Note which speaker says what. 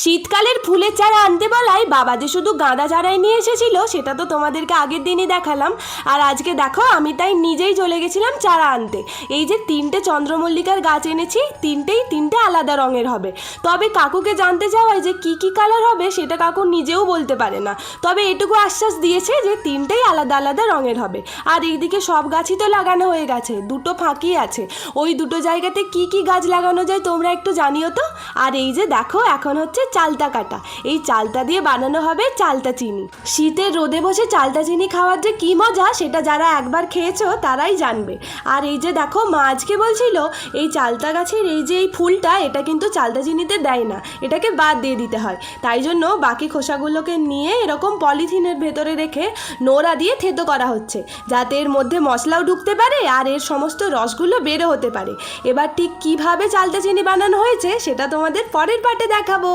Speaker 1: শীতকালের ফুলের চারা আনতে বলায় বাবা যে শুধু গাঁদা চারাই নিয়ে এসেছিল সেটা তো তোমাদেরকে আগের দিনই দেখালাম। আর আজকে দেখো আমি তাই নিজেই চলে গেছিলাম চারা আনতে। এই যে 3টে চন্দ্রমল্লিকার গাছ এনেছি, তিনটে আলাদা রঙের হবে। তবে কাকুকে জানতে চাওয়ায় যে কি কি কালার হবে সেটা কাকু নিজেও বলতে পারে না, তবে এটুকু আশ্বাস দিয়েছে যে 3টেই আলাদা আলাদা রঙের হবে। আর এইদিকে সব গাছই তো লাগানো হয়ে গেছে, 2টো ফাঁকি আছে। ওই 2টো জায়গাতে কি কি গাছ লাগানো যায় তোমরা একটু জানিও তো। আর এই যে দেখো এখন হচ্ছে চালতা কাটা, এই চালতা দিয়ে বানানো হবে চালতা চিনি। শীতের রোদে বসে চালতা চিনি খাওয়ার যে কি মজা সেটা যারা একবার খেয়েছো তারাই জানবে। আর এই যে দেখো মা আজকে বলছিল এই চালতা গাছের এই যে এই ফুলটা এটা কিন্তু চালতা চিনিতে দেয় না, এটাকে বাদ দিয়ে দিতে হয়। তাই জন্য বাকি খোসাগুলোকে নিয়ে এরকম পলিথিনের ভেতরে রেখে নোড়া দিয়ে থেতো করা হচ্ছে, যাতে এর মধ্যে মশলাও ঢুকতে পারে আর এর সমস্ত রসগুলো বেরো হতে পারে। এবার ঠিক কিভাবে চালতা চিনি বানানো হয়েছে সেটা তোমাদের পরের পার্টে দেখাবো।